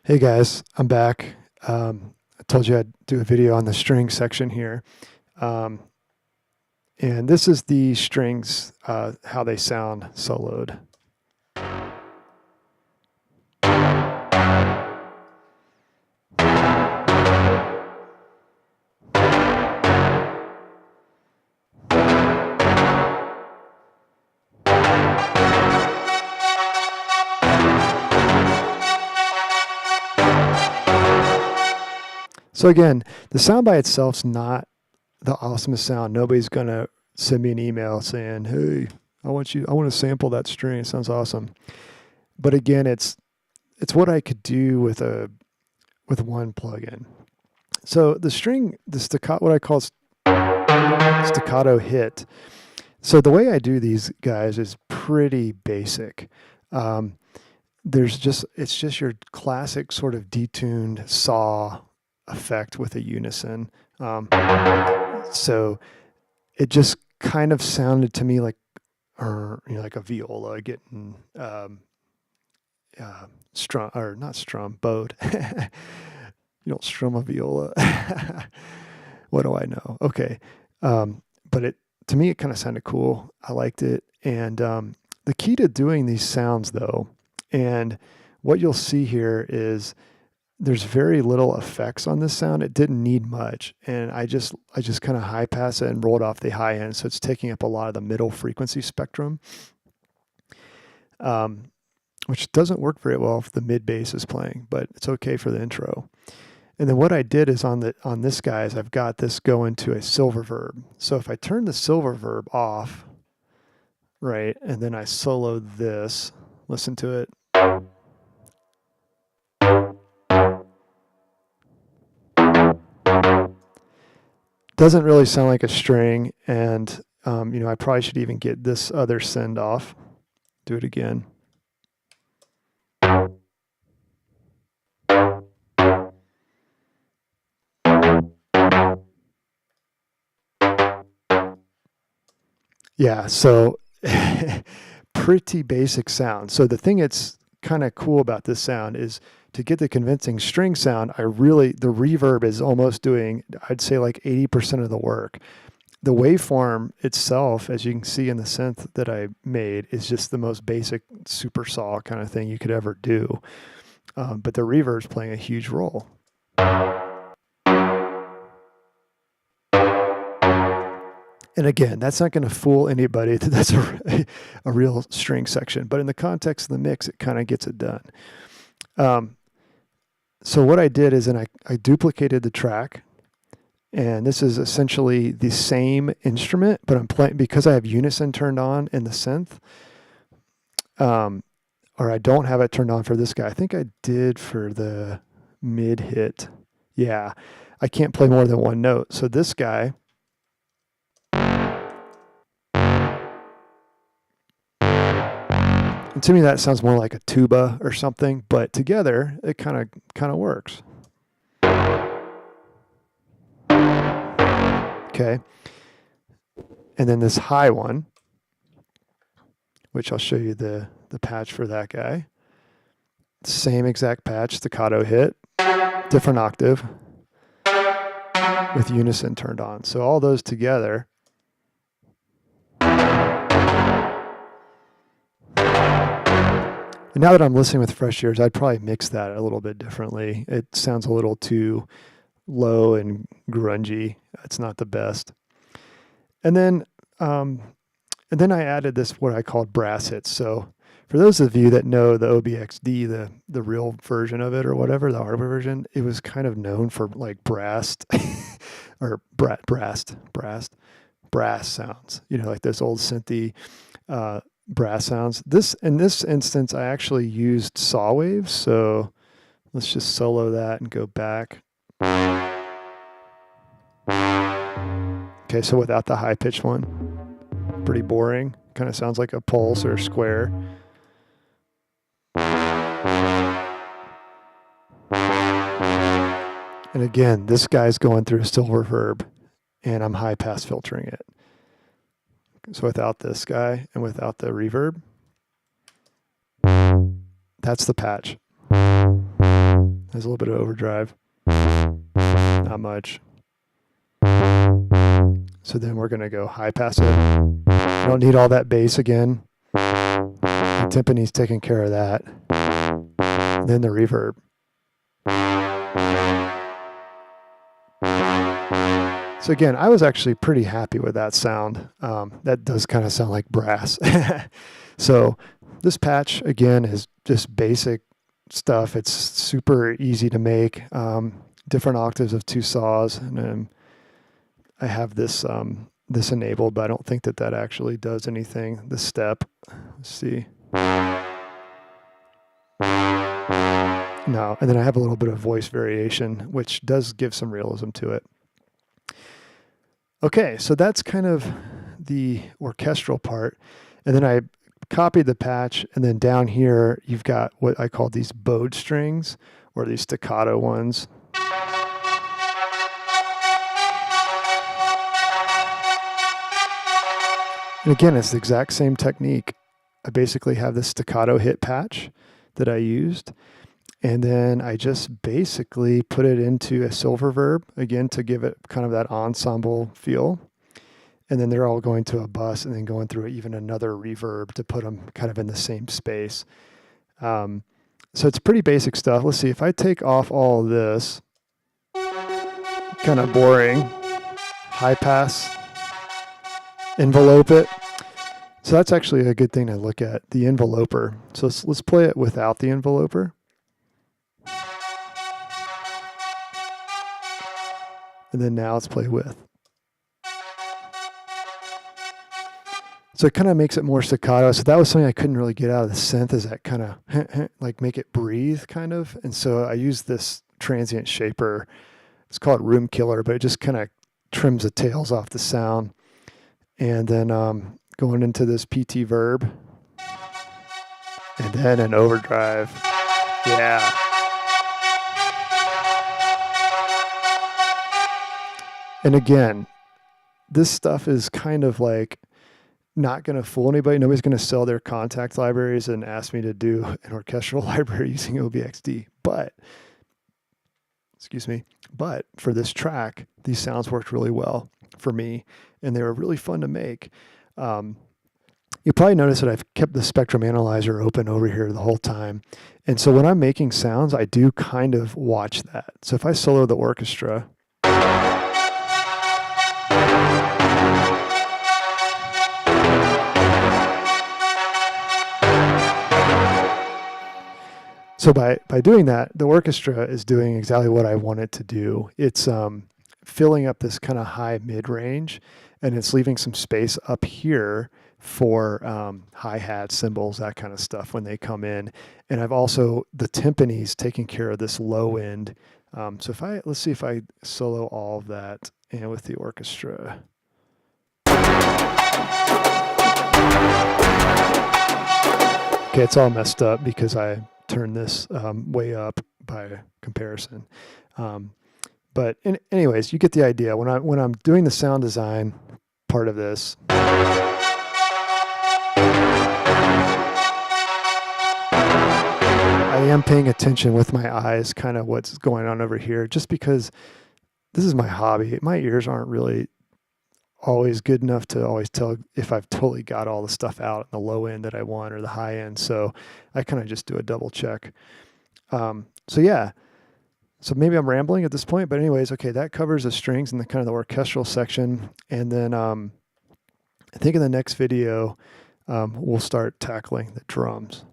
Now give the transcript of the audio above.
Hey guys, I'm back. I told you I'd do a video on the string section here. Um, and this is the strings, how they sound soloed. So again, the sound by itself's not the awesomest sound. Nobody's gonna send me an email saying, "Hey, I want to sample that string. It sounds awesome." But again, it's what I could do with one plugin. So the string, the staccato, what I call staccato hit. So the way I do these guys is pretty basic. Um, it's just your classic sort of detuned saw effect with a unison. So it just kind of sounded to me like, like a viola getting strum, or not strum, bowed. You don't strum a viola. What do I know? Okay, but to me it kind of sounded cool. I liked it, and the key to doing these sounds though, and what you'll see here is there's very little effects on this sound. It didn't need much, and I just kind of high pass it and rolled off the high end, so it's taking up a lot of the middle frequency spectrum, which doesn't work very well if the mid bass is playing, but it's okay for the intro. And then what I did is on this guy is I've got this going to a silver verb. So if I turn the silver verb off, right, and then I solo this, listen to it. Doesn't really sound like a string, and I probably should even get this other send off. Do it again. Yeah, so pretty basic sound. So the thing that's kind of cool about this sound is to get the convincing string sound, the reverb is almost doing, I'd say like 80% of the work. The waveform itself, as you can see in the synth that I made, is just the most basic super saw kind of thing you could ever do. But the reverb's playing a huge role. And again, that's not going to fool anybody that that's a real string section. But in the context of the mix, it kind of gets it done. So what I did is, I duplicated the track. And this is essentially the same instrument, but I'm playing because I have unison turned on in the synth. Or I don't have it turned on for this guy. I think I did for the mid hit. Yeah, I can't play more than one note. So this guy, and to me that sounds more like a tuba or something, but together it kind of works. Okay. And then this high one, which I'll show you the patch for that guy. Same exact patch, staccato hit, different octave with unison turned on. So all those together. And now that I'm listening with fresh ears, I'd probably mix that a little bit differently. It sounds a little too low and grungy. It's not the best. And then I added this, what I called brass hits. So for those of you that know the OBXD, the real version of it or whatever, the hardware version, it was kind of known for like brass or brass sounds, like those old synthy brass sounds. In this instance, I actually used saw waves. So let's just solo that and go back. Okay, so without the high pitched one, pretty boring. Kind of sounds like a pulse or a square. And again, this guy's going through a silver verb, and I'm high pass filtering it. So without this guy and without the reverb, that's the patch. Has a little bit of overdrive. Not much. So then we're going to go high pass it. Don't need all that bass again. The timpani's taking care of that. And then the reverb. So again, I was actually pretty happy with that sound. That does kind of sound like brass. So this patch, again, is just basic stuff. It's super easy to make. Different octaves of 2 saws. And I have this this enabled, but I don't think that actually does anything. The step, let's see. No, and then I have a little bit of voice variation, which does give some realism to it. Okay, so that's kind of the orchestral part. And then I copied the patch, and then down here, you've got what I call these bowed strings, or these staccato ones. And again, it's the exact same technique. I basically have this staccato hit patch that I used, and then I just basically put it into a silver verb, again, to give it kind of that ensemble feel. And then they're all going to a bus and then going through even another reverb to put them kind of in the same space. So it's pretty basic stuff. Let's see, if I take off all of this, kind of boring, high pass, envelope it. So that's actually a good thing to look at, the enveloper. So let's play it without the enveloper. And then now let's play with. So it kind of makes it more staccato. So that was something I couldn't really get out of the synth, is that kind of like make it breathe kind of. And so I used this transient shaper. It's called Room Killer, but it just kind of trims the tails off the sound. And then going into this PT verb. And then an overdrive. Yeah. And again, this stuff is kind of like not going to fool anybody. Nobody's going to sell their contact libraries and ask me to do an orchestral library using OBXD. But, excuse me, but for this track, these sounds worked really well for me, and they were really fun to make. You probably notice that I've kept the spectrum analyzer open over here the whole time. And so when I'm making sounds, I do kind of watch that. So if I solo the orchestra, so by doing that, the orchestra is doing exactly what I want it to do. It's filling up this kind of high mid-range, and it's leaving some space up here for hi-hats, cymbals, that kind of stuff when they come in. And I've also, the timpani's taking care of this low end. So let's see if I solo all of that and with the orchestra. Okay, it's all messed up because I turned this way up by comparison. But anyways, you get the idea. When I'm doing the sound design part of this, I am paying attention with my eyes, kind of what's going on over here, just because this is my hobby. My ears aren't really always good enough to always tell if I've totally got all the stuff out in the low end that I want or the high end. So I kind of just do a double check. So yeah. So maybe I'm rambling at this point, but anyways, okay, that covers the strings and the kind of the orchestral section. And then I think in the next video, we'll start tackling the drums.